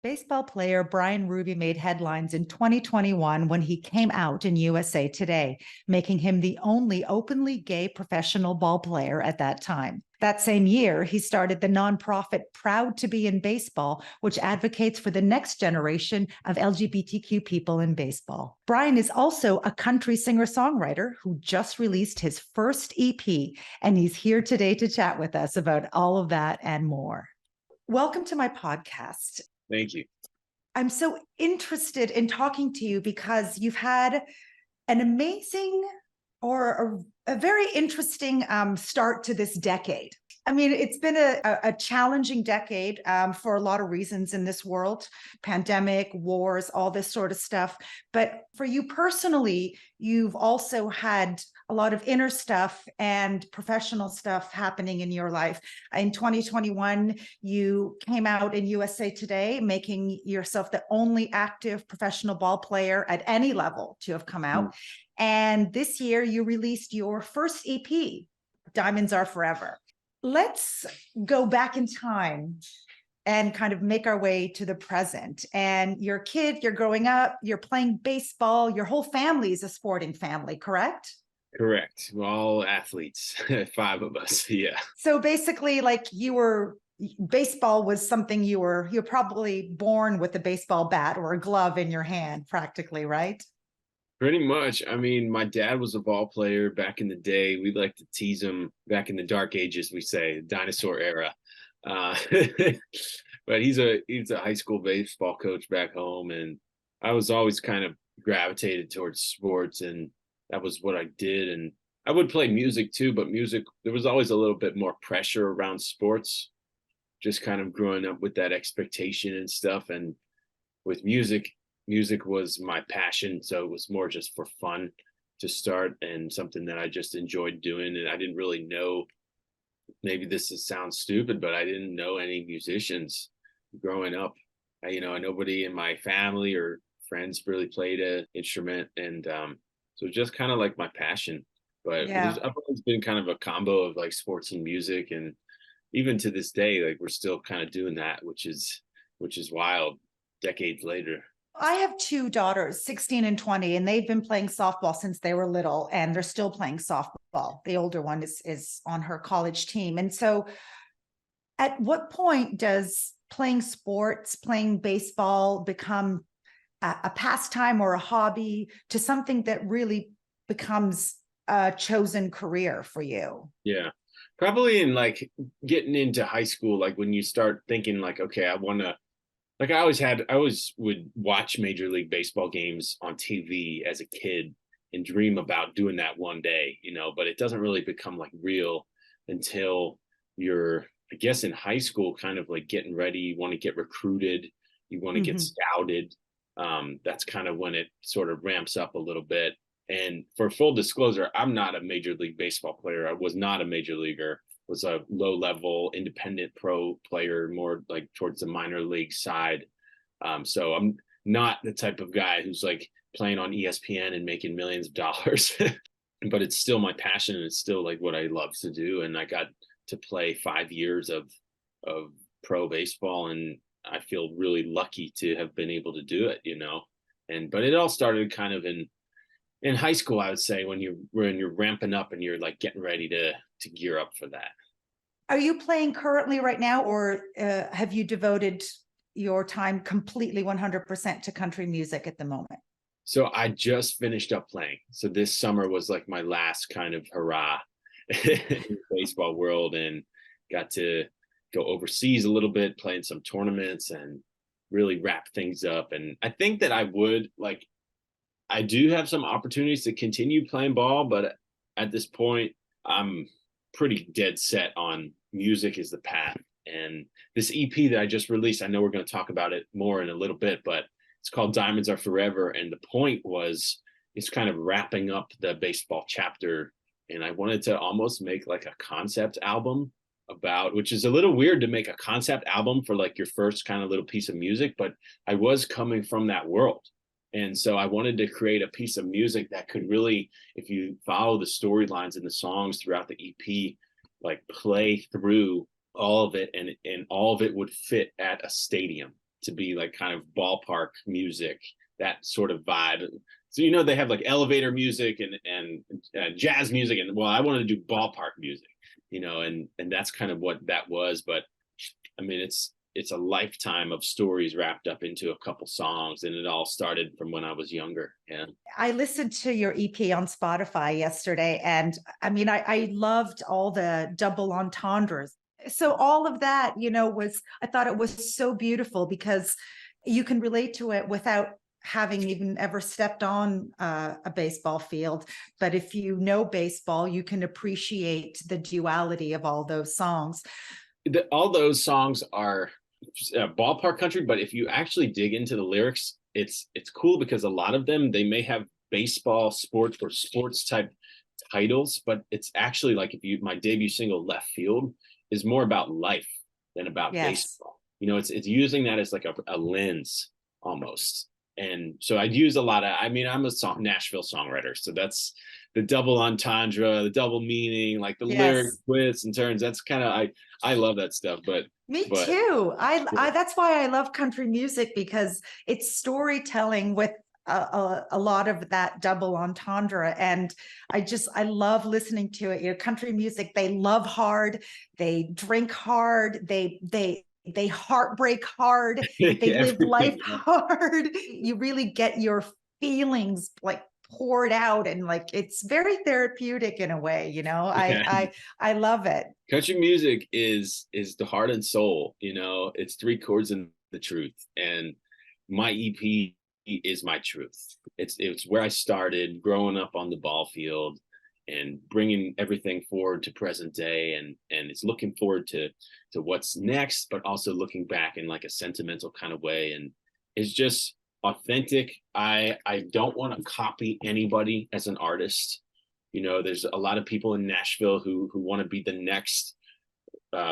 Baseball player Bryan Ruby made headlines in 2021 when he came out in USA Today, making him the only openly gay professional ball player at that time. That same year, he started the nonprofit Proud to Be in Baseball, which advocates for the next generation of LGBTQ people in baseball. Bryan is also a country singer-songwriter who just released his first EP, and he's here today to chat with us about all of that and more. Welcome to my podcast. Thank you. I'm so interested in talking to you because you've had an amazing or a very interesting start to this decade. I mean, it's been a challenging decade for a lot of reasons in this world, pandemic, wars, all this sort of stuff. But for you personally, you've also had a lot of inner stuff and professional stuff happening in your life. In 2021, you came out in USA Today, making yourself the only active professional ball player at any level to have come out. And this year, you released your first EP, Diamonds Are Forever. Let's go back in time and kind of make our way to the present. And you're a kid, you're growing up, you're playing baseball, your whole family is a sporting family, correct? Correct. We're all athletes, 5 of us. Yeah. So basically, like baseball was something you're probably born with a baseball bat or a glove in your hand, practically, right? Pretty much. I mean, my dad was a ball player back in the day. We like to tease him back in the dark ages, we say, dinosaur era. But he's a high school baseball coach back home, and I was always kind of gravitated towards sports, and that was what I did. And I would play music too, but music, there was always a little bit more pressure around sports, just kind of growing up with that expectation and stuff. And with music was my passion, so it was more just for fun to start and something that I just enjoyed doing. And I didn't really know, maybe sounds stupid, but I didn't know any musicians growing up. Nobody in my family or friends really played an instrument, and so just kind of like my passion. But Yeah. I've always been kind of a combo of like sports and music, and even to this day, like we're still kind of doing that, which is wild decades later. I have 2 daughters, 16 and 20, and they've been playing softball since they were little, and they're still playing softball. The older one is on her college team. And so at what point does playing sports, playing baseball become a pastime or a hobby to something that really becomes a chosen career for you? Yeah, probably in like getting into high school, like when you start thinking like, okay, I want to, like I always would watch Major League Baseball games on TV as a kid and dream about doing that one day, but it doesn't really become like real until you're, I guess, in high school, kind of like getting ready. You want to get recruited, you want to get scouted. That's kind of when it sort of ramps up a little bit. And for full disclosure, I'm not a Major League Baseball player. I was not a major leaguer. Was a low-level independent pro player, more like towards the minor league side. So I'm not the type of guy who's like playing on ESPN and making millions of dollars, but it's still my passion, and it's still like what I love to do. And I got to play 5 years of pro baseball, and I feel really lucky to have been able to do it, but it all started kind of in high school, I would say, when you're ramping up and you're like getting ready to gear up for that. Are you playing currently right now, or have you devoted your time completely 100% to country music at the moment? So I just finished up playing. So this summer was like my last kind of hurrah in the baseball world, and got to go overseas a little bit, playing some tournaments and really wrap things up. And I think that I do have some opportunities to continue playing ball, but at this point, I'm pretty dead set on music is the path. And this EP that I just released, I know we're going to talk about it more in a little bit, but it's called Diamonds Are Forever. And the point was, it's kind of wrapping up the baseball chapter. And I wanted to almost make like a concept album which is a little weird to make a concept album for like your first kind of little piece of music, but I was coming from that world. And so I wanted to create a piece of music that could really, if you follow the storylines and the songs throughout the EP, like play through all of it, and all of it would fit at a stadium to be like kind of ballpark music, that sort of vibe. So, you know, they have like elevator music and jazz music, and well, I wanted to do ballpark music, you know, and that's kind of what that was. But I mean, it's a lifetime of stories wrapped up into a couple songs, and it all started from when I was younger. Yeah. I listened to your EP on Spotify yesterday, and I mean, I loved all the double entendres. So all of that, you know, I thought it was so beautiful because you can relate to it without having even ever stepped on a baseball field. But if you know baseball, you can appreciate the duality of all those songs. All those songs are ballpark country, but if you actually dig into the lyrics, it's cool because a lot of them, they may have baseball, sports, or sports type titles, but it's actually like, my debut single Left Field is more about life than about baseball. You know, it's using that as like a lens almost. And so I'd use a lot of, I mean, I'm a Nashville songwriter, so that's the double entendre, the double meaning, like the lyric twists and turns. That's kind of, I love that stuff. But me too. I that's why I love country music, because it's storytelling with a lot of that double entendre, and I love listening to it. You know, country music, they love hard, they drink hard, they heartbreak hard, they live life hard. You really get your feelings like poured out, and like it's very therapeutic in a way, you know. I love it. Country music is the heart and soul, you know. It's three chords and the truth, and my EP is my truth. It's where I started growing up on the ball field and bringing everything forward to present day, and it's looking forward to what's next, but also looking back in like a sentimental kind of way. And it's just authentic. I don't want to copy anybody as an artist. You know, there's a lot of people in Nashville who want to be the next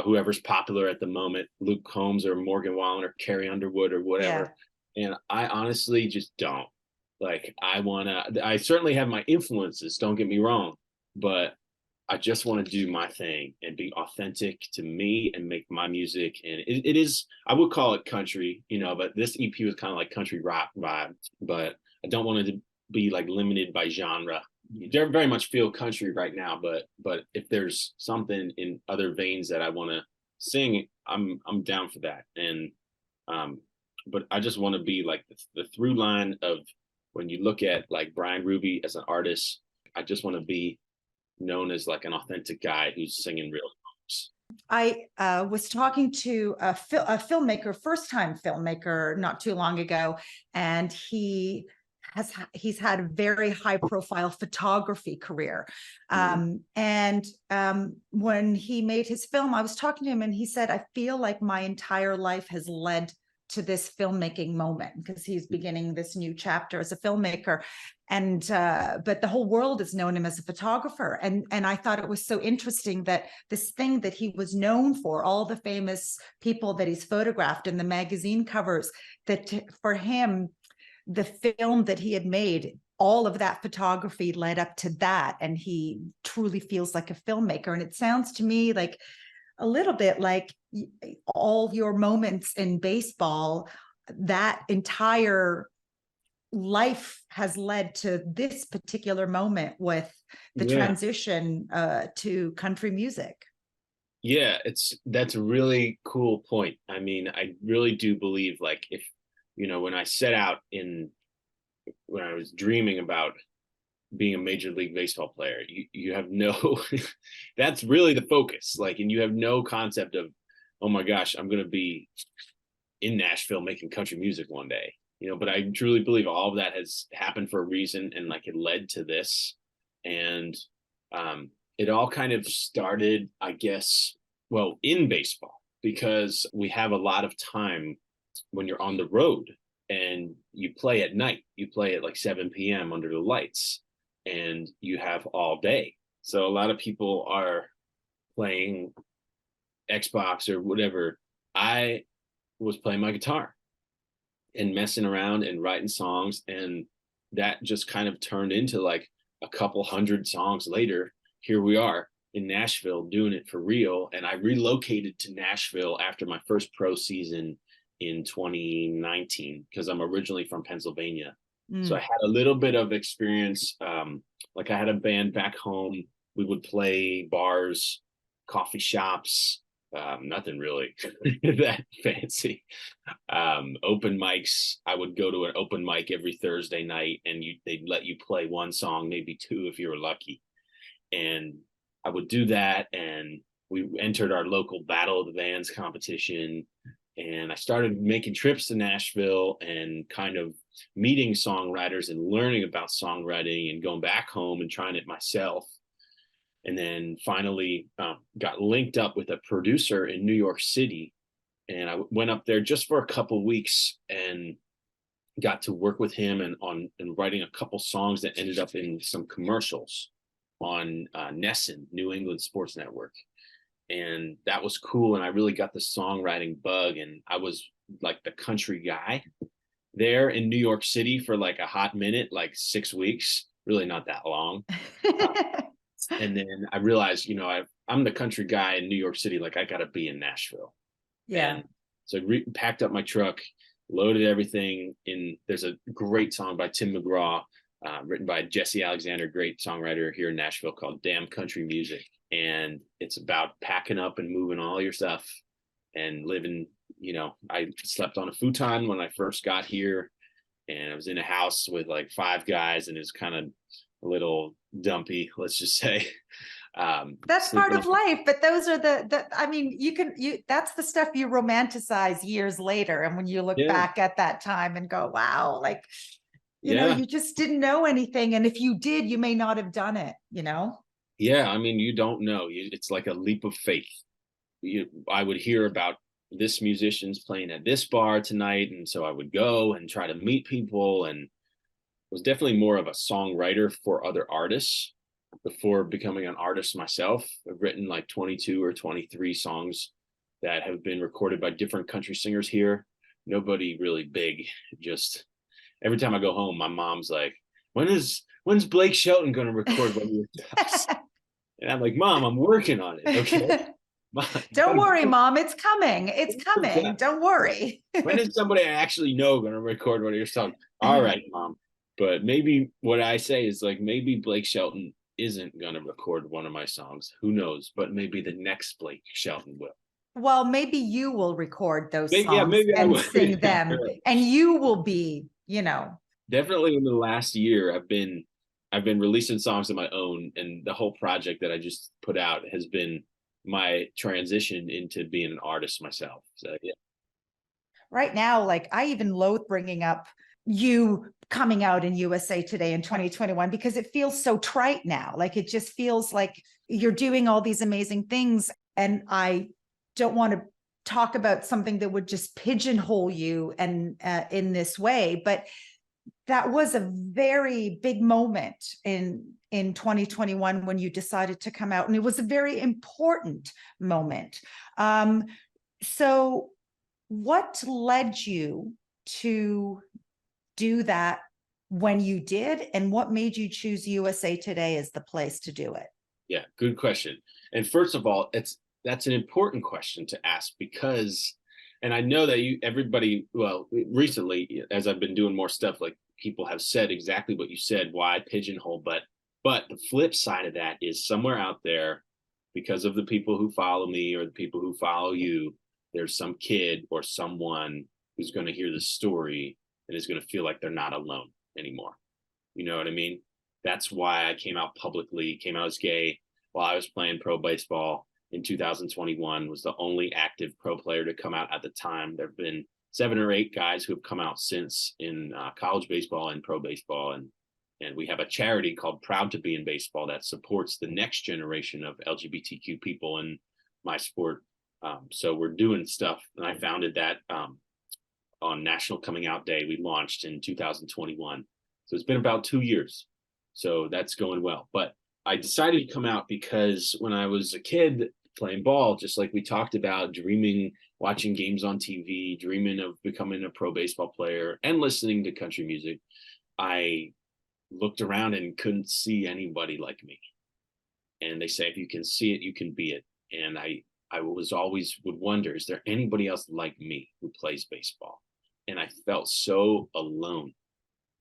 whoever's popular at the moment, Luke Combs or Morgan Wallen or Carrie Underwood or whatever. And I honestly just don't. Like, I certainly have my influences, don't get me wrong, but I just want to do my thing and be authentic to me and make my music. And it is, I would call it country, you know, but this EP was kind of like country rock vibe, but I don't want it to be like limited by genre. You very much feel country right now, but if there's something in other veins that I want to sing, I'm down for that. And but I just want to be like the through line of, when you look at like Bryan Ruby as an artist, I just want to be known as like an authentic guy who's singing real songs. I was talking to a filmmaker, first-time filmmaker, not too long ago, and he's had a very high-profile photography career. And when he made his film, I was talking to him, and he said, "I feel like my entire life has led to this filmmaking moment," because he's beginning this new chapter as a filmmaker. And but the whole world has known him as a photographer. And I thought it was so interesting that this thing that he was known for, all the famous people that he's photographed in the magazine covers, that for him, the film that he had made, all of that photography led up to that. And he truly feels like a filmmaker. And it sounds to me like a little bit like all your moments in baseball, that entire life has led to this particular moment with the transition to country music. Yeah, that's a really cool point. I mean, I really do believe, like, if, you know, when I set out when I was dreaming about being a Major League Baseball player, you have no, that's really the focus. Like, and you have no concept of, oh my gosh, I'm going to be in Nashville making country music one day, you know. But I truly believe all of that has happened for a reason, and like it led to this. And it all kind of started, I guess, well, in baseball, because we have a lot of time when you're on the road and you play at night. You play at like 7 p.m. under the lights, and you have all day. So a lot of people are playing Xbox or whatever. I was playing my guitar and messing around and writing songs, and that just kind of turned into like a couple hundred songs later. Here we are in Nashville doing it for real. And I relocated to Nashville after my first pro season in 2019 because I'm originally from Pennsylvania. So I Mm. had a little bit of experience. Like I had a band back home. We would play bars, coffee shops, nothing really that fancy. Open mics. I would go to an open mic every Thursday night, and they'd let you play one song, maybe two if you were lucky. And I would do that, and we entered our local Battle of the Bands competition. And I started making trips to Nashville and kind of meeting songwriters and learning about songwriting and going back home and trying it myself. And then finally got linked up with a producer in New York City. And I went up there just for a couple of weeks and got to work with him and writing a couple songs that ended up in some commercials on Nesson, New England Sports Network. And that was cool. And I really got the songwriting bug. And I was like the country guy there in New York City for like a hot minute, like 6 weeks, really not that long. And then I realized, I'm the country guy in New York City. Like I got to be in Nashville. Yeah. And so I packed up my truck, loaded everything in. There's a great song by Tim McGraw, written by Jesse Alexander, great songwriter here in Nashville, called Damn Country Music. And it's about packing up and moving all your stuff and living, I slept on a futon when I first got here, and I was in a house with like 5 guys, and it's kind of a little dumpy, let's just say. That's part of life, but those are I mean, that's the stuff you romanticize years later. And when you look back at that time and go, wow, like, you just didn't know anything. And if you did, you may not have done it, Yeah, I mean, you don't know. It's like a leap of faith. I would hear about this musician's playing at this bar tonight, and so I would go and try to meet people, and was definitely more of a songwriter for other artists before becoming an artist myself. I've written like 22 or 23 songs that have been recorded by different country singers here. Nobody really big. Just every time I go home, my mom's like, when's Blake Shelton going to record one of your stuff? And I'm like, Mom, I'm working on it. Okay. Mom, don't worry, Mom. It's coming. It's coming. Don't worry. When is somebody I actually know going to record one of your songs? All right, Mom. But maybe what I say is like, maybe Blake Shelton isn't going to record one of my songs. Who knows? But maybe the next Blake Shelton will. Well, maybe you will record those songs maybe and sing them, and you will be, Definitely in the last year, I've been releasing songs of my own, and the whole project that I just put out has been my transition into being an artist myself. So yeah. Right now, like I even loathe bringing up you coming out in USA Today in 2021 because it feels so trite now. Like it just feels like you're doing all these amazing things, and I don't want to talk about something that would just pigeonhole you and in this way, but that was a very big moment in 2021 when you decided to come out, and it was a very important moment. So what led you to do that when you did, and what made you choose USA Today as the place to do it? Yeah, good question. And first of all, that's an important question to ask because, and I know that everybody, well, recently, as I've been doing more stuff, like people have said exactly what you said, why pigeonhole, but the flip side of that is somewhere out there, because of the people who follow me or the people who follow you, there's some kid or someone who's going to hear the story and is going to feel like they're not alone anymore. You know what I mean? That's why I came out publicly, came out as gay while I was playing pro baseball in 2021, was the only active pro player to come out at the time. There have been 7 or 8 guys who have come out since in college baseball and pro baseball. And we have a charity called Proud to Be in Baseball that supports the next generation of LGBTQ people in my sport. So we're doing stuff. And I founded that on National Coming Out Day. We launched in 2021. So it's been about 2 years. So that's going well. But I decided to come out because when I was a kid playing ball, just like we talked about, dreaming, watching games on TV, dreaming of becoming a pro baseball player and listening to country music, I looked around and couldn't see anybody like me. And they say, if you can see it, you can be it. And I I was always would wonder, is there anybody else like me who plays baseball? And I felt so alone,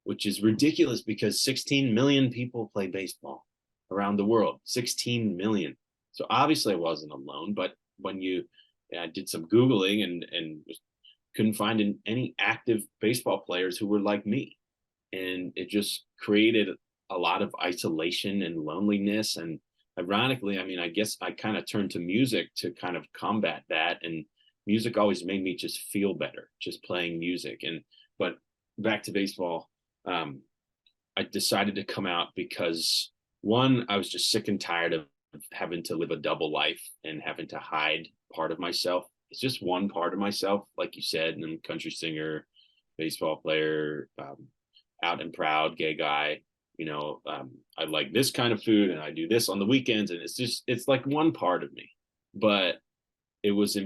which is ridiculous because 16 million people play baseball around the world. 16 million. So obviously I wasn't alone, but I did some Googling and couldn't find any active baseball players who were like me. And it just created a lot of isolation and loneliness. And ironically, I mean, I guess I kind of turned to music to kind of combat that. And music always made me just feel better, just playing music. But back to baseball, I decided to come out because one, I was just sick and tired of having to live a double life and having to hide part of myself. It's just one part of myself, like you said, and I'm a country singer, baseball player, out and proud gay guy. I like this kind of food and I do this on the weekends, and it's like one part of me. But it was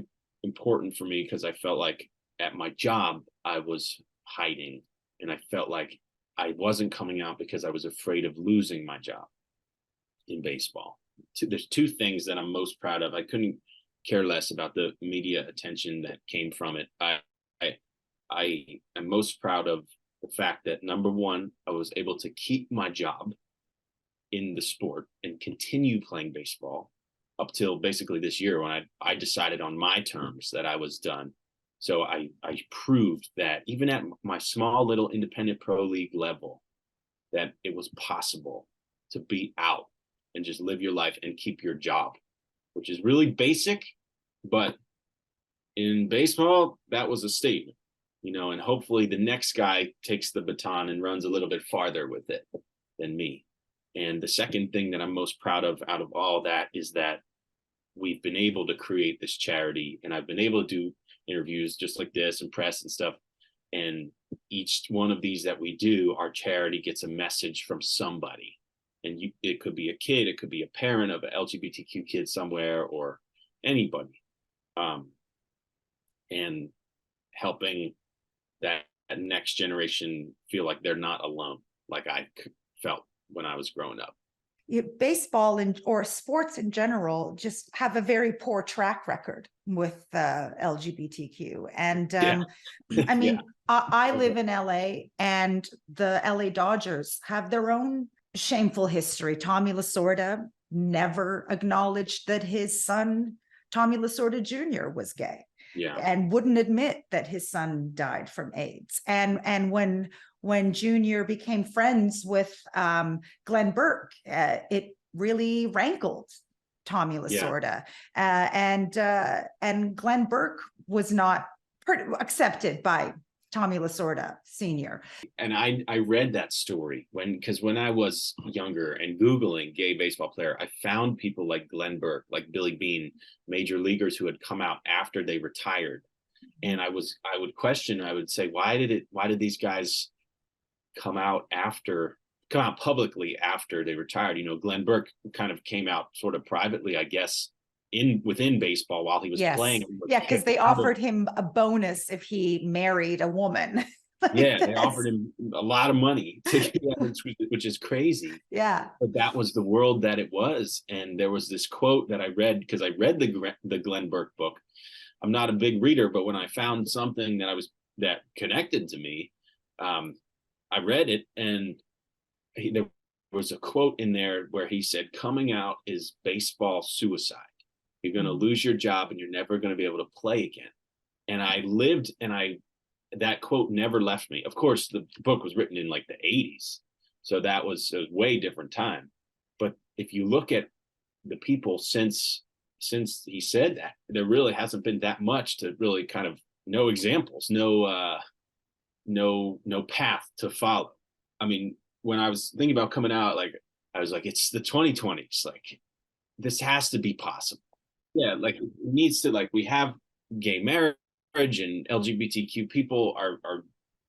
important for me because I felt like at my job I was hiding, and I felt like I wasn't coming out because I was afraid of losing my job in baseball. There's two things that I'm most proud of. I couldn't care less about the media attention that came from it. I am most proud of the fact that, number one, I was able to keep my job in the sport and continue playing baseball up till basically this year when I decided on my terms that I was done. So I proved that even at my small little independent pro league level, that it was possible to be out and just live your life and keep your job, which is really basic. But in baseball, that was a statement, and hopefully the next guy takes the baton and runs a little bit farther with it than me. And the second thing that I'm most proud of out of all that is that we've been able to create this charity, and I've been able to do interviews just like this and press and stuff. And each one of these that we do, our charity gets a message from somebody. And it could be a kid, it could be a parent of an LGBTQ kid somewhere, or anybody. And helping that next generation feel like they're not alone, like I felt when I was growing up. Baseball or sports in general just have a very poor track record with LGBTQ. And I mean, Yeah. I live in LA, and the LA Dodgers have their own shameful history. Tommy Lasorda never acknowledged that his son, Tommy Lasorda Jr., was gay. Yeah. And wouldn't admit that his son died from AIDS. And when Junior became friends with Glenn Burke, it really rankled Tommy Lasorda. Yeah. And Glenn Burke was not accepted by Tommy Lasorda Sr. And I read that story because when I was younger and Googling gay baseball player, I found people like Glenn Burke, like Billy Beane, major leaguers who had come out after they retired. And I would question, I would say, why did these guys come out publicly after they retired? Glenn Burke kind of came out sort of privately, I guess, within baseball while he was playing. Yeah, because they offered him a bonus if he married a woman. Yeah, they offered him a lot of money which is crazy. Yeah. But that was the world that it was. And there was this quote that I read, because I read the Glenn Burke book. I'm not a big reader, but when I found something that connected to me, I read it, and there was a quote in there where he said, "Coming out is baseball suicide. You're going to lose your job and you're never going to be able to play again." And I lived, and that quote never left me. Of course, the book was written in like the 80s. So that was a way different time. But if you look at the people since he said that, there really hasn't been that much to really kind of no examples, no path to follow. I mean, when I was thinking about coming out, like I was like, it's the 2020s. Like, this has to be possible. Yeah, like it needs to, like, we have gay marriage and LGBTQ people are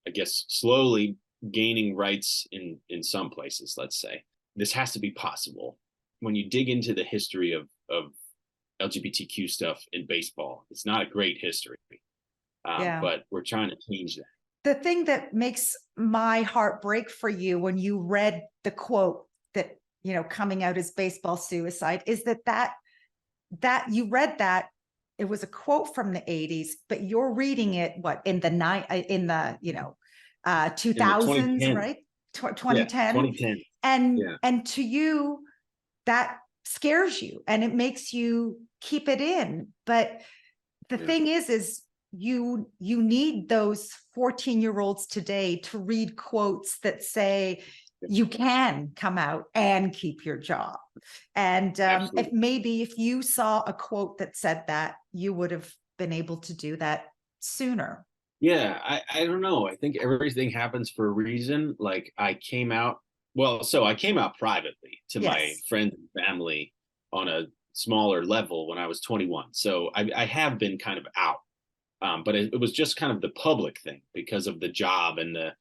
I guess slowly gaining rights in some places. Let's say this has to be possible. When you dig into the history of LGBTQ stuff in baseball, it's not a great history, but we're trying to change that. The thing that makes my heart break for you when you read the quote that, coming out as baseball suicide, is that you read that it was a quote from the 80s, but you're reading it, what, in the In the 2000s, 2010. right? Yeah, 2010. 2010. And, Yeah. and to you, that scares you and it makes you keep it in. But the Yeah. thing is you need those 14-year-olds today to read quotes that say you can come out and keep your job. And if you saw a quote that said that, you would have been able to do that sooner. Yeah, I don't know. I think everything happens for a reason. Like I came out, well, so I came out privately to my Yes. friends and family on a smaller level when I was 21. So I have been kind of out. But it was just kind of the public thing because of the job and the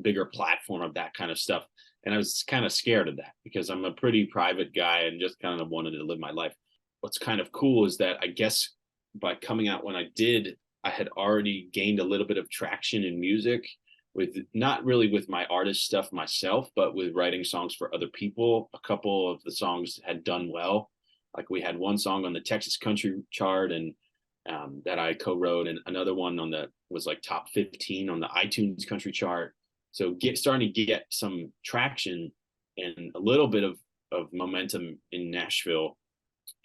bigger platform of that kind of stuff. And I was kind of scared of that because I'm a pretty private guy and just kind of wanted to live my life. What's kind of cool is that I guess by coming out when I did, I had already gained a little bit of traction in music with not really with my artist stuff myself, but with writing songs for other people. A couple of the songs had done well. Like we had one song on the Texas country chart and that I co-wrote, and another one was like top 15 on the iTunes country chart. So starting to get some traction and a little bit of momentum in Nashville.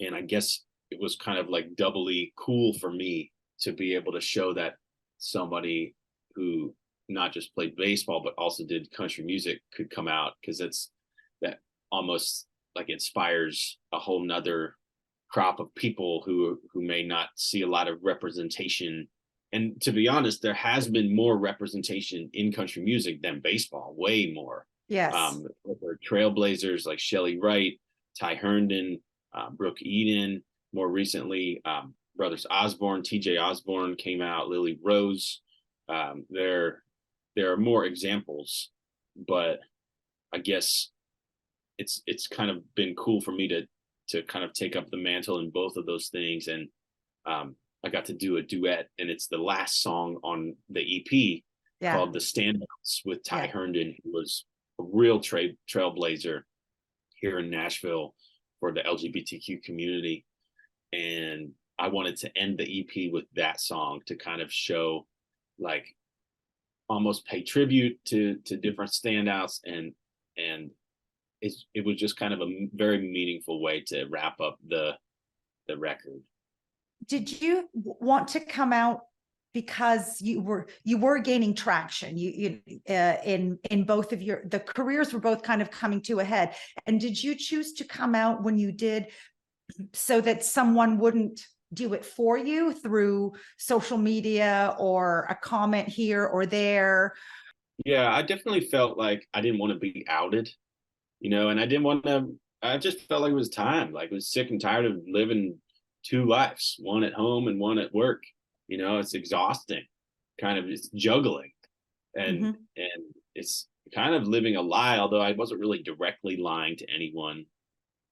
And I guess it was kind of like doubly cool for me to be able to show that somebody who not just played baseball, but also did country music could come out, because that almost like inspires a whole nother crop of people who may not see a lot of representation. And to be honest, there has been more representation in country music than baseball, way more. Yes. Trailblazers like Shelly Wright, Ty Herndon, Brooke Eden, more recently, Brothers Osborne, TJ Osborne came out, Lily Rose. There are more examples, but I guess it's kind of been cool for me to kind of take up the mantle in both of those things. And I got to do a duet, and it's the last song on the EP called The Standouts with Ty Herndon, who was a real trailblazer here in Nashville for the LGBTQ community. And I wanted to end the EP with that song to kind of show, like, almost pay tribute to different standouts, and it was just kind of a very meaningful way to wrap up the record. Did you want to come out because you were gaining traction? In both of the careers were both kind of coming to a head. And did you choose to come out when you did so that someone wouldn't do it for you through social media or a comment here or there? Yeah, I definitely felt like I didn't want to be outed, and I just felt like it was time. Like I was sick and tired of living two lives, one at home and one at work. It's exhausting. It's juggling. And it's kind of living a lie, although I wasn't really directly lying to anyone.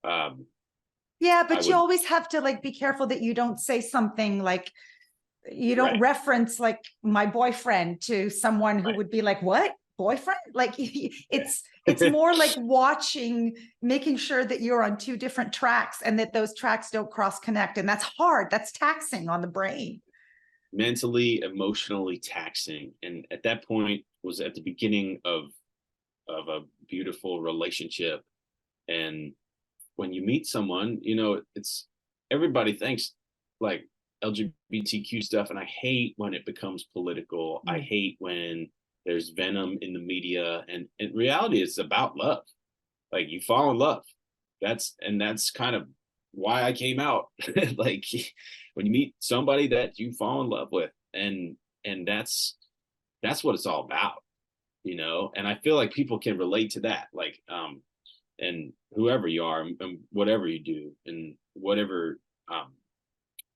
Yeah, but you always have to be careful that you don't say something like, you don't reference like my boyfriend to someone who would be like, what? Boyfriend? Like it's more like making sure that you're on two different tracks and that those tracks don't cross connect. And that's hard. That's taxing on the brain. Mentally, emotionally taxing. And at that point was at the beginning of a beautiful relationship. And when you meet someone, it's everybody thinks like LGBTQ stuff. And I hate when it becomes political. I hate when there's venom in the media, and in reality, it's about love. Like you fall in love. That's kind of why I came out. Like when you meet somebody that you fall in love with, and that's what it's all about, and I feel like people can relate to that. Like, and whoever you are and whatever you do and whatever,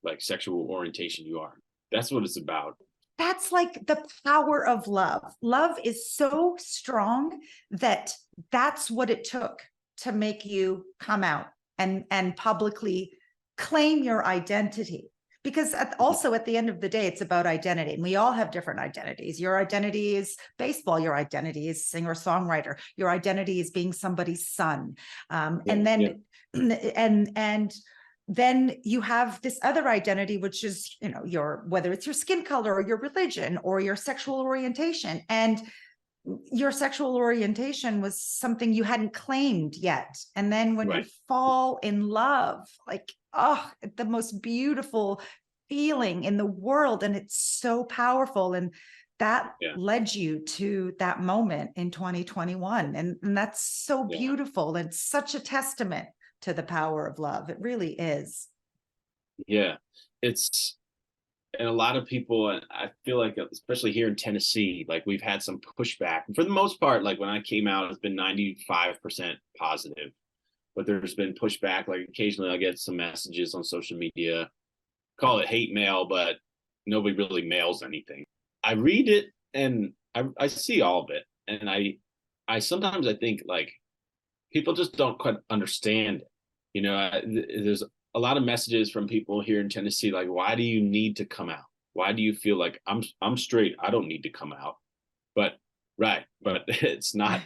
like sexual orientation you are, that's what it's about. That's like the power of love. Love is so strong that's what it took to make you come out and publicly claim your identity. Because also at the end of the day, it's about identity, and we all have different identities. Your identity is baseball. Your identity is singer-songwriter. Your identity is being somebody's son. And then you have this other identity, which is, your, whether it's your skin color or your religion or your sexual orientation. And your sexual orientation was something you hadn't claimed yet. And then when you fall in love, like, oh, the most beautiful feeling in the world. And it's so powerful. And that led you to that moment in 2021. And that's so beautiful and such a testament to the power of love. It really is. Yeah. And a lot of people, and I feel like, especially here in Tennessee, like we've had some pushback. For the most part, like when I came out, it's been 95% positive, but there's been pushback. Like occasionally I'll get some messages on social media, call it hate mail, but nobody really mails anything. I read it and I see all of it. And I sometimes I think like people just don't quite understand it. There's a lot of messages from people here in Tennessee, like, why do you need to come out? Why do you feel like I'm straight? I don't need to come out. But it's not.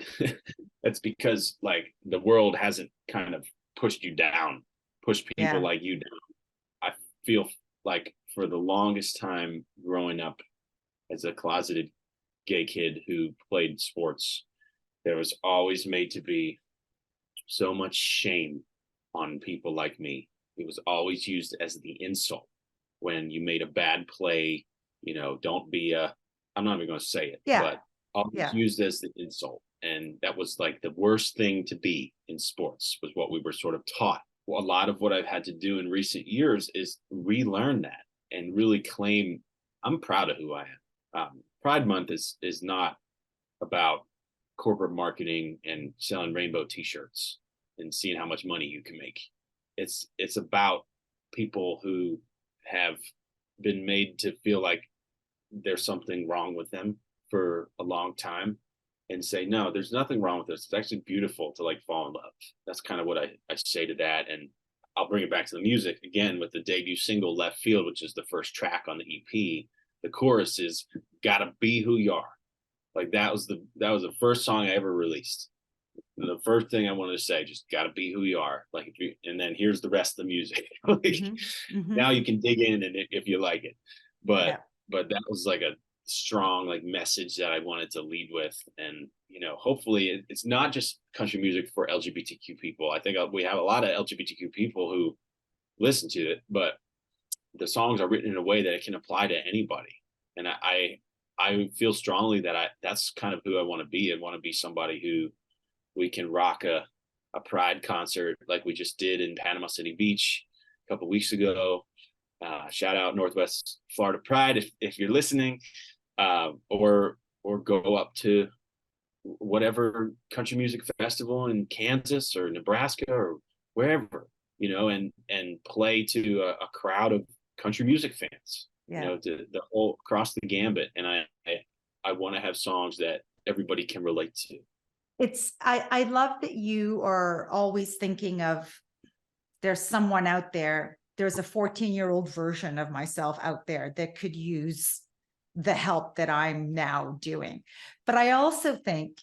It's because like the world hasn't kind of pushed you down, pushed people like you down. I feel like for the longest time growing up as a closeted gay kid who played sports, there was always made to be so much shame on people like me. It was always used as the insult when you made a bad play. Don't be I'm not even going to say it, but always used as the insult. And that was like the worst thing to be in sports, was what we were sort of taught. Well, a lot of what I've had to do in recent years is relearn that and really claim I'm proud of who I am. Pride Month is not about corporate marketing and selling rainbow t-shirts and seeing how much money you can make. It's about people who have been made to feel like there's something wrong with them for a long time, and say, no, there's nothing wrong with this. It's actually beautiful to like fall in love. That's kind of what I say to that. And I'll bring it back to the music again with the debut single Left Field, which is the first track on the EP. The chorus is gotta be who you are. Like that was the first song I ever released. The first thing I wanted to say, just got to be who you are. Like, and then here's the rest of the music. Like, now you can dig in and if you like it. But that was like a strong like message that I wanted to lead with. And hopefully it's not just country music for LGBTQ people. I think we have a lot of LGBTQ people who listen to it, but the songs are written in a way that it can apply to anybody. And I feel strongly that that's kind of who I want to be. I want to be somebody who we can rock a Pride concert like we just did in Panama City Beach a couple of weeks ago. Shout out Northwest Florida Pride if you're listening, or go up to whatever country music festival in Kansas or Nebraska or wherever, and play to a crowd of country music fans. To the whole across the gambit. And I want to have songs that everybody can relate to. I love that you are always thinking of, there's someone out there, there's a 14-year-old version of myself out there that could use the help that I'm now doing. But I also think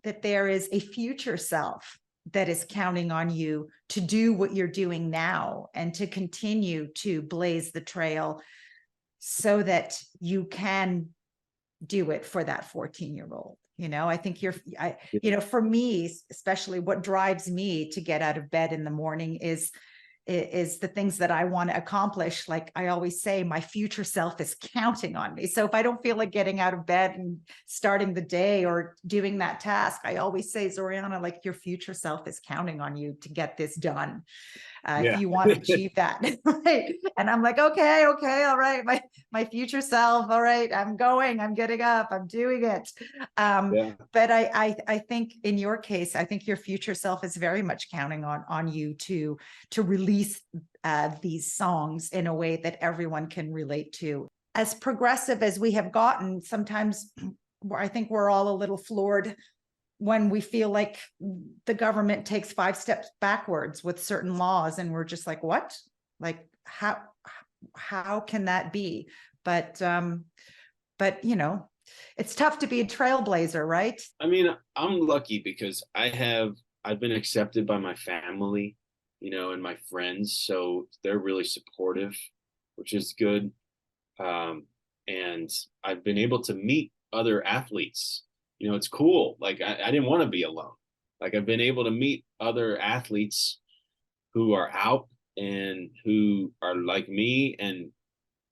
that there is a future self that is counting on you to do what you're doing now and to continue to blaze the trail so that you can do it for that 14-year-old. I think for me, especially what drives me to get out of bed in the morning is the things that I want to accomplish. Like I always say, my future self is counting on me. So if I don't feel like getting out of bed and starting the day or doing that task, I always say, Zorianna, like your future self is counting on you to get this done. If you want to achieve that. Right. And I'm like, okay, all right. My future self. All right. I'm getting up, I'm doing it. But I think in your case, I think your future self is very much counting on you to release these songs in a way that everyone can relate to. As progressive as we have gotten, sometimes I think we're all a little floored when we feel like the government takes 5 steps backwards with certain laws, and we're just like, what? Like, how can that be? But it's tough to be a trailblazer, right? I mean, I'm lucky because I've been accepted by my family and my friends. So they're really supportive, which is good. And I've been able to meet other athletes. It's cool. Like I didn't want to be alone. Like I've been able to meet other athletes who are out and who are like me and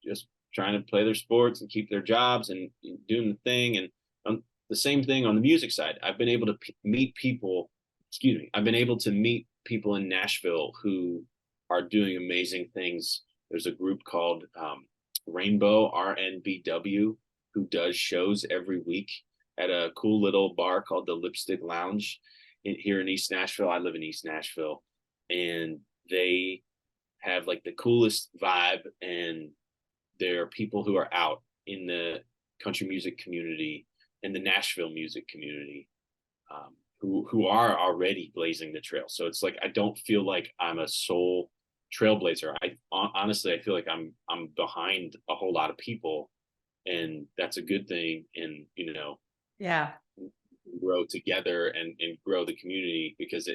just trying to play their sports and keep their jobs and doing the thing. And the same thing on the music side. I've been able to meet people. Excuse me. I've been able to meet people in Nashville who are doing amazing things. There's a group called Rainbow RNBW who does shows every week at a cool little bar called the Lipstick Lounge here in East Nashville. I live in East Nashville, and they have like the coolest vibe, and there are people who are out in the country music community and the Nashville music community who are already blazing the trail. So it's like I don't feel like I'm a sole trailblazer. I honestly I feel like I'm behind a whole lot of people, and that's a good thing. And Yeah. grow together and grow the community, because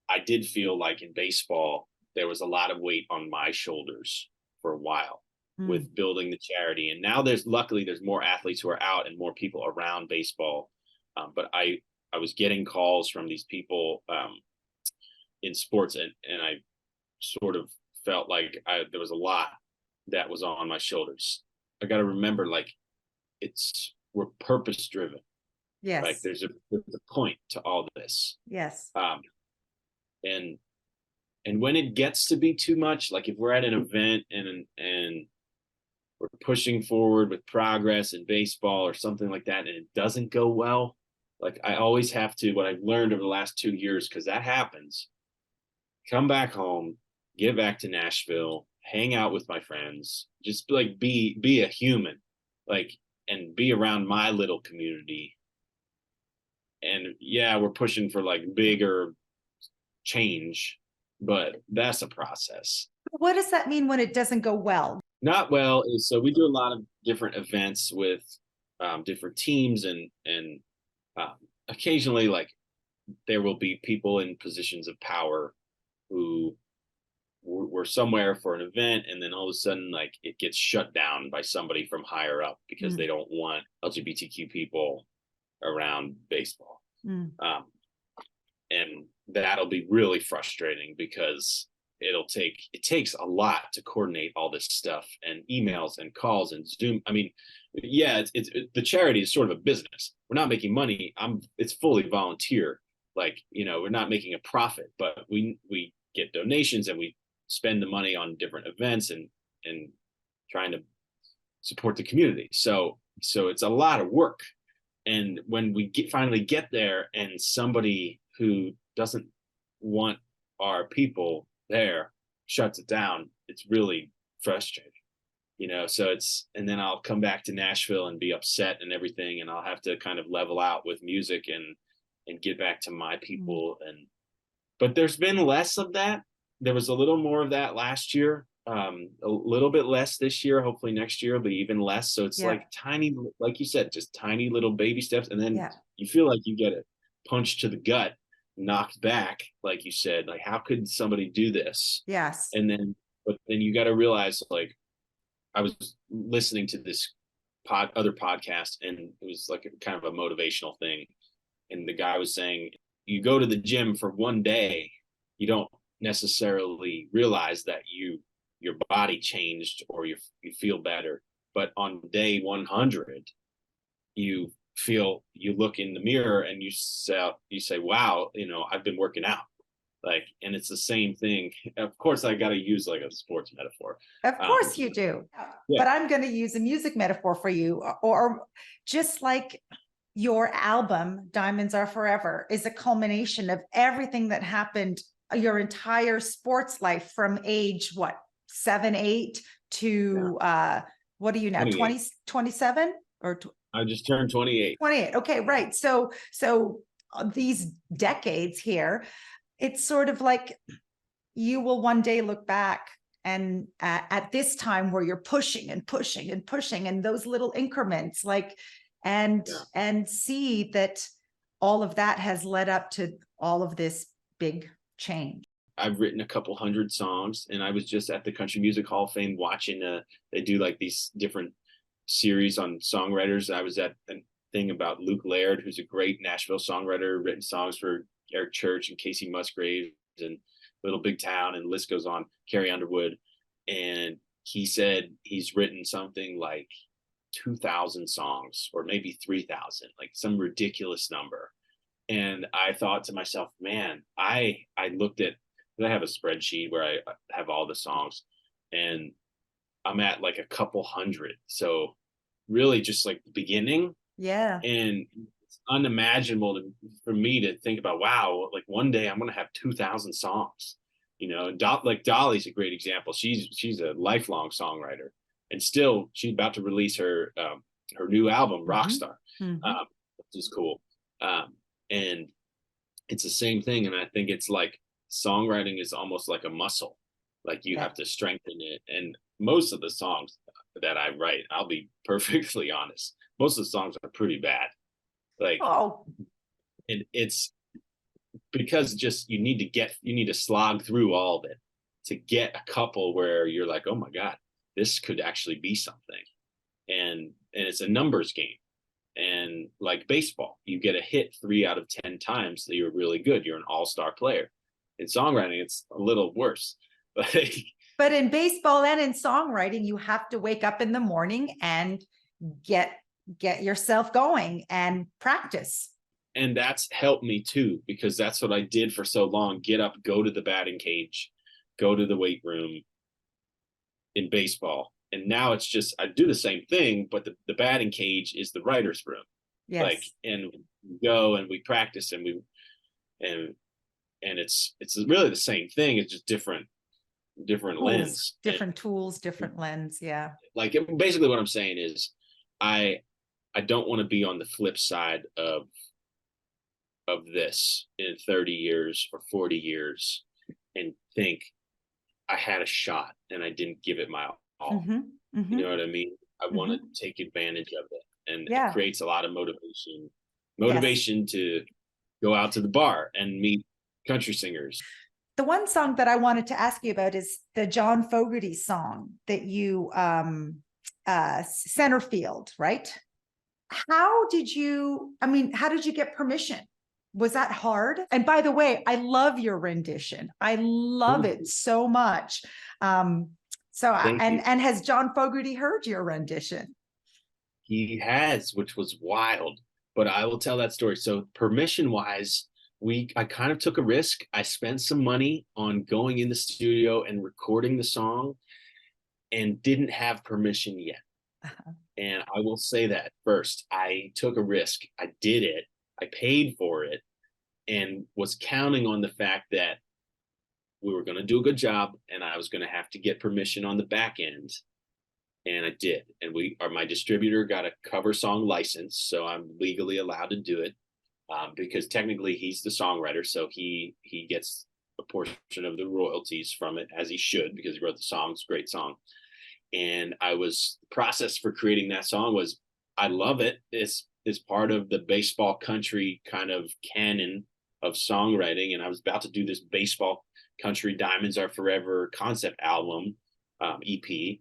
I did feel like in baseball there was a lot of weight on my shoulders for a while with building the charity. And now luckily there's more athletes who are out and more people around baseball. But I was getting calls from these people in sports, and I sort of felt like there was a lot that was on my shoulders. I got to remember, like, we're purpose driven. Yes. Like there's a point to all this. Yes. And when it gets to be too much, like if we're at an event and we're pushing forward with progress in baseball or something like that, and it doesn't go well, like I always have to, what I've learned over the last 2 years, because that happens, come back home, get back to Nashville, hang out with my friends, just like be a human, like, and be around my little community. And yeah, we're pushing for like bigger change, but that's a process. What does that mean when it doesn't go well? Not well is, so we do a lot of different events with different teams, and occasionally, like, there will be people in positions of power who were somewhere for an event, and then all of a sudden, like, it gets shut down by somebody from higher up because they don't want LGBTQ people around baseball. And that'll be really frustrating, because it takes a lot to coordinate all this stuff, and emails and calls and Zoom. I mean, yeah, it's the charity is sort of a business. We're not making money. It's fully volunteer. Like, we're not making a profit, but we get donations and we spend the money on different events and trying to support the community. So it's a lot of work. And when we finally get there, and somebody who doesn't want our people there shuts it down, it's really frustrating, so and then I'll come back to Nashville and be upset and everything, and I'll have to kind of level out with music and get back to my people. But there's been less of that. There was a little more of that last year, a little bit less this year. Hopefully next year will be even less. So it's like tiny, like you said, just tiny little baby steps, and then you feel like you get a punch to the gut, knocked back, like you said, like, how could somebody do this? Yes. But then you got to realize, like, I was listening to this other podcast, and it was like a kind of a motivational thing, and the guy was saying, you go to the gym for one day, you don't necessarily realize that your body changed or you feel better, but on day 100 you look in the mirror and you say, wow, I've been working out. Like, and it's the same thing. Of course, I got to use like a sports metaphor. Of course you do. But I'm going to use a music metaphor for you, or just like your album, Diamonds Are Forever, is a culmination of everything that happened your entire sports life from age, 7, 8 to, what are you now? 20, 27 or I just turned 28. 28. Okay. Right. So these decades here, it's sort of like you will one day look back and at this time where you're pushing and pushing and pushing, and those little increments, like, and see that all of that has led up to all of this big change. I've written a couple hundred songs, and I was just at the Country Music Hall of Fame watching they do like these different series on songwriters. I was at a thing about Luke Laird, who's a great Nashville songwriter, written songs for Eric Church and Casey Musgraves and Little Big Town, and the list goes on, Carrie Underwood. And he said he's written something like 2,000 songs or maybe 3,000, like some ridiculous number. And I thought to myself, man, I looked at, I have a spreadsheet where I have all the songs, and I'm at like a couple hundred. So really just like the beginning. Yeah. And it's unimaginable for me to think about, wow, like one day I'm going to have 2,000 songs, you know. Like Dolly's a great example. She's a lifelong songwriter, and still she's about to release her new album, Rockstar, which is cool. And it's the same thing. And I think it's like songwriting is almost like a muscle. Like you have to strengthen it. And most of the songs that I write, I'll be perfectly honest, most of the songs are pretty bad. Like, and it's because just you need to slog through all of it to get a couple where you're like, oh my God, this could actually be something. And it's a numbers game. And like baseball, you get a hit 3 out of 10 times that you're really good. You're an all-star player. In songwriting, it's a little worse. But in baseball and in songwriting, you have to wake up in the morning and get yourself going and practice. And that's helped me too, because that's what I did for so long. Get up, go to the batting cage, go to the weight room in baseball. And now it's just, I do the same thing, but the batting cage is the writer's room. Yes. Like, and we go and we practice and it's really the same thing. It's just different lens. Different tools, different lens. Yeah. Like basically what I'm saying is I don't want to be on the flip side of this in 30 years or 40 years and think I had a shot and I didn't give it my all. You know what I mean? I want to take advantage of it, and it creates a lot of motivation to go out to the bar and meet country singers. The one song that I wanted to ask you about is the John Fogerty song that you center field, right? How did you get permission? Was that hard? And by the way, I love your rendition. I love it so much. And has John Fogerty heard your rendition? He has, which was wild, but I will tell that story. So permission wise, I kind of took a risk. I spent some money on going in the studio and recording the song and didn't have permission yet. And I will say that first, I took a risk. I did it. I paid for it and was counting on the fact that we were going to do a good job and I was going to have to get permission on the back end. And I did. And my distributor got a cover song license. So I'm legally allowed to do it because technically he's the songwriter. So he gets a portion of the royalties from it, as he should, because he wrote the song. It's a great song. And the process for creating that song was, I love it. It's part of the baseball country kind of canon of songwriting. And I was about to do this baseball country Diamonds Are Forever concept album, EP.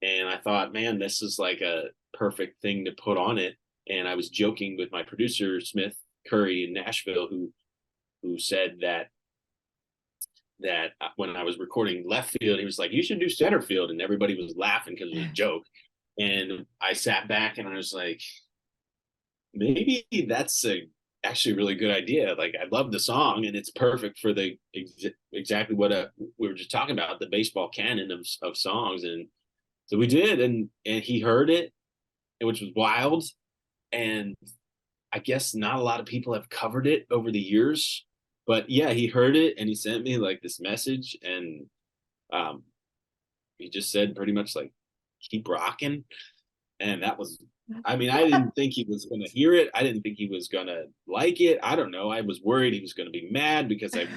And I thought, man, this is like a perfect thing to put on it. And I was joking with my producer, Smith Curry in Nashville, who said that when I was recording left field, he was like, you should do center field. And everybody was laughing because it was a joke. And I sat back and I was like, maybe that's actually a really good idea. Like, I love the song and it's perfect for the exactly what we were just talking about, the baseball canon of songs. And so we did, and he heard it, which was wild. And I guess not a lot of people have covered it over the years, but yeah, he heard it and he sent me like this message, and he just said pretty much like, keep rocking. And that was, I mean, I didn't think he was going to hear it. I didn't think he was going to like it. I don't know. I was worried he was going to be mad because I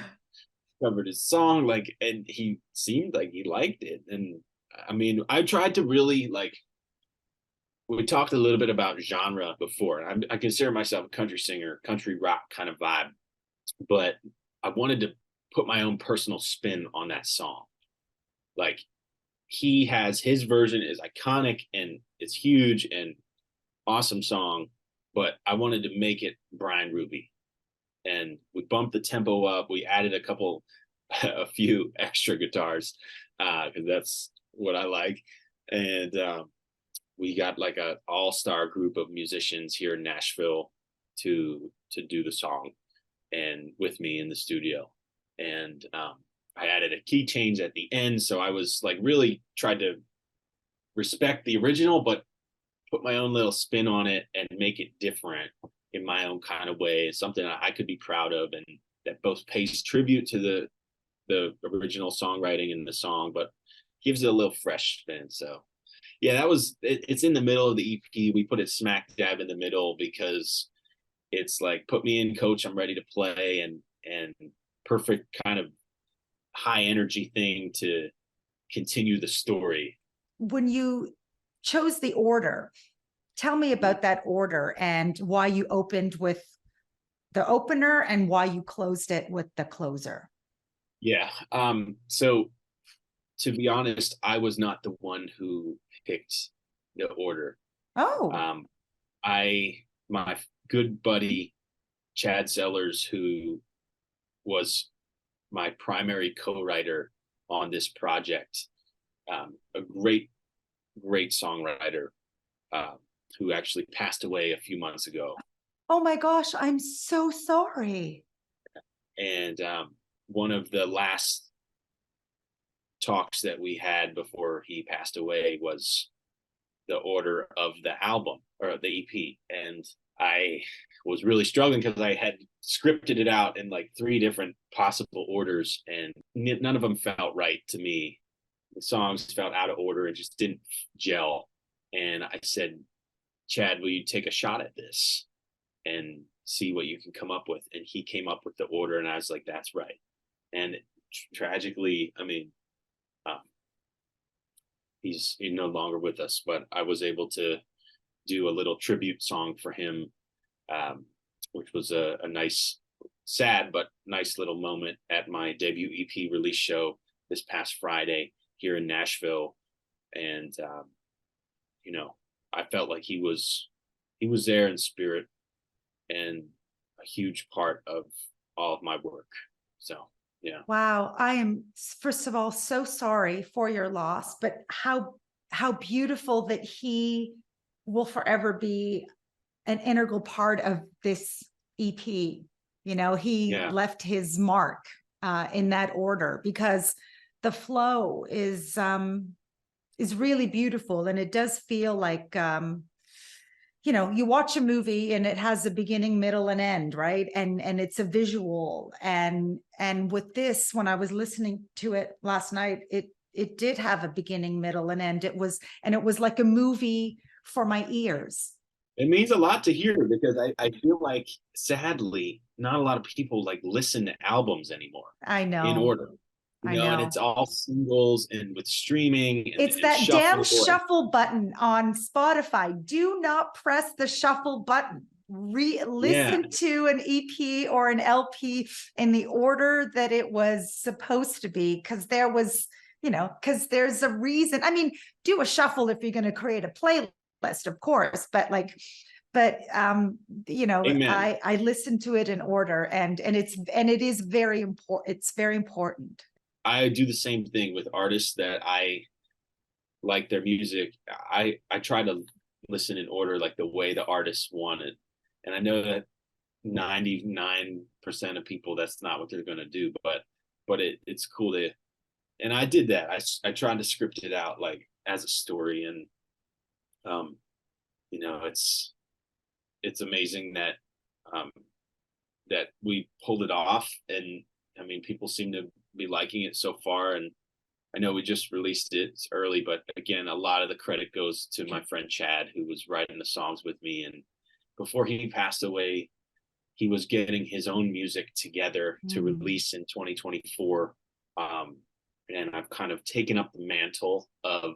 covered his song, and he seemed like he liked it. And I mean, I tried to really we talked a little bit about genre before. I consider myself a country singer, country rock kind of vibe, but I wanted to put my own personal spin on that song. Like, he has his version is iconic and it's huge and awesome song, but I wanted to make it Bryan Ruby. And we bumped the tempo up. We added a few extra guitars, because that's what I like. And we got like a all-star group of musicians here in Nashville to do the song and with me in the studio. And I added a key change at the end. So I was like really tried to respect the original, but put my own little spin on it and make it different in my own kind of way. Something I could be proud of, and that both pays tribute to the original songwriting and the song, but gives it a little fresh spin. So yeah, that was it's in the middle of the EP. We put it smack dab in the middle because it's like, put me in, coach, I'm ready to play, and perfect kind of high energy thing to continue the story. When you chose the order, tell me about that order and why you opened with the opener and why you closed it with the closer. Yeah. So to be honest, I was not the one who picked the order. Oh. My good buddy Chad Sellers, who was my primary co-writer on this project, a great songwriter, who actually passed away a few months ago. Oh my gosh, I'm so sorry. And one of the last talks that we had before he passed away was the order of the album or the EP. And I was really struggling because I had scripted it out in like 3 different possible orders, and none of them felt right to me. The songs felt out of order and just didn't gel. And I said, Chad, will you take a shot at this and see what you can come up with? And he came up with the order, and I was like, that's right. And tragically, I mean, he's no longer with us, but I was able to do a little tribute song for him, which was a nice, sad, but nice little moment at my debut EP release show this past Friday here in Nashville. And, you know, I felt like he was there in spirit and a huge part of all of my work. So, yeah. Wow. I am, first of all, so sorry for your loss, but how beautiful that he will forever be an integral part of this EP. You know, he left his mark in that order, because the flow is really beautiful. And it does feel like, you know, you watch a movie and it has a beginning, middle, and end, right? And it's a visual. And with this, when I was listening to it last night, it did have a beginning, middle, and end. It was like a movie for my ears. It means a lot to hear, because I feel like, sadly, not a lot of people like listen to albums anymore. I know. In order. You know, and it's all singles, and with streaming. It's that damn shuffle button on Spotify. Do not press the shuffle button. Listen to an EP or an LP in the order that it was supposed to be, because there was, you know, because there's a reason. I mean, do a shuffle if you're going to create a playlist, of course, but you know, Amen. I listened to it in order, and it is very important. It's very important. I do the same thing with artists that I like their music. I try to listen in order, like the way the artists want it. And I know that 99% of people, that's not what they're going to do, but it's cool to, and I did that. I tried to script it out like as a story. And, you know, it's amazing that, that we pulled it off. And I mean, people seem to be liking it so far, and I know we just released it. It's early, but again, a lot of the credit goes to my friend Chad, who was writing the songs with me. And before he passed away, he was getting his own music together to release in 2024. And I've kind of taken up the mantle of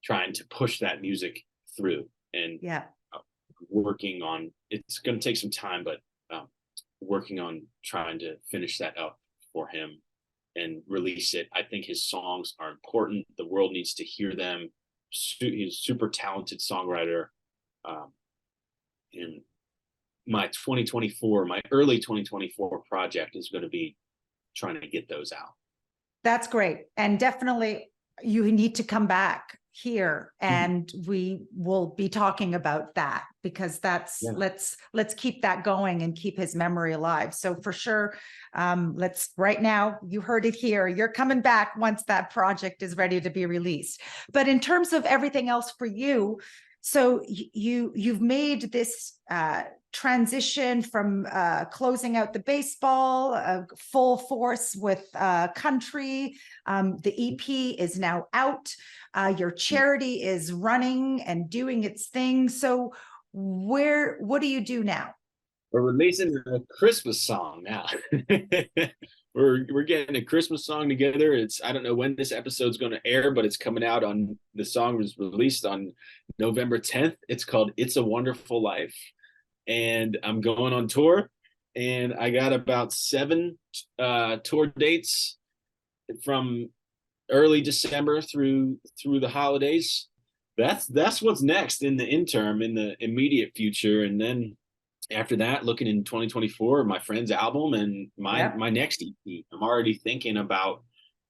trying to push that music through, and working on, it's going to take some time, but working on trying to finish that up for him and release it. I think his songs are important. The world needs to hear them. He's a super talented songwriter. And my early 2024 project is going to be trying to get those out. That's great. And definitely you need to come back here and we will be talking about that, because that's let's keep that going and keep his memory alive. So for sure, let's right now, you heard it here, you're coming back once that project is ready to be released. But in terms of everything else for you, so you've made this transition from closing out the baseball full force with country. The EP is now out. Your charity is running and doing its thing. So what do you do now? We're releasing a Christmas song now. We're getting a Christmas song together. I don't know when this episode's going to air, but it's coming out on, the song was released on November 10th. It's called It's a Wonderful Life. And I'm going on tour, and I got about 7 tour dates from early December through the holidays. That's what's next in the interim, in the immediate future. And then after that, looking in 2024, my friend's album and my next EP. I'm already thinking about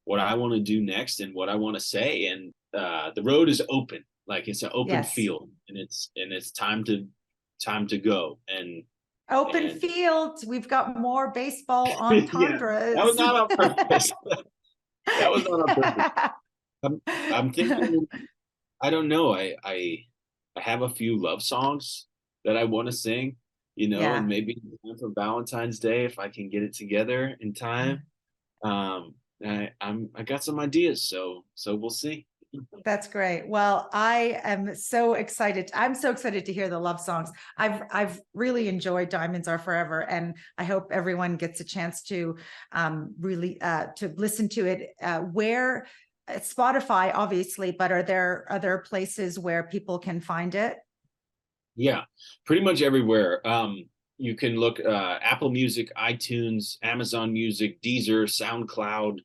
what I want to do next and what I want to say. And the road is open, like it's an open field, and it's time to go. And open field. We've got more baseball entendres. That was not on purpose. That was not on purpose. I'm thinking, I don't know. I have a few love songs that I want to sing, and maybe for Valentine's Day, if I can get it together in time. I got some ideas, so we'll see. That's great. Well, I am so excited. I'm so excited to hear the love songs. I've really enjoyed Diamonds Are Forever, and I hope everyone gets a chance to really to listen to it. Where Spotify, obviously, but are there other places where people can find it? Yeah, pretty much everywhere. You can look Apple Music, iTunes, Amazon Music, Deezer, SoundCloud.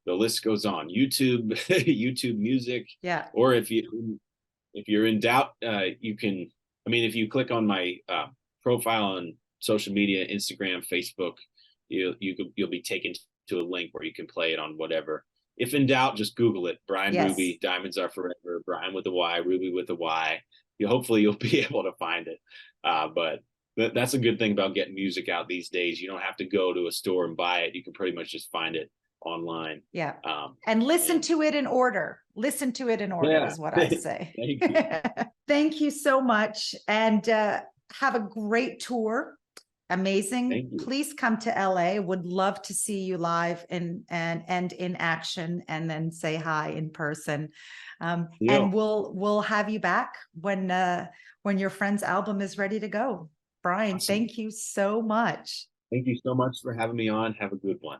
The list goes on. YouTube, YouTube Music. Yeah. Or if you're in doubt, you can. I mean, if you click on my profile on social media, Instagram, Facebook, you'll be taken to a link where you can play it on whatever. If in doubt, just Google it. Bryan Ruby, Diamonds Are Forever. Bryan with a Y, Ruby with a Y. Hopefully you'll be able to find it. But that's a good thing about getting music out these days. You don't have to go to a store and buy it. You can pretty much just find it online. Yeah. And listen to it in order. Listen to it in order is what I say. Thank you. Thank you so much. And have a great tour. Amazing. Please come to LA. Would love to see you live and in action, and then say hi in person. And we'll have you back when your friend's album is ready to go. Bryan, thank you so much. Thank you so much for having me on. Have a good one.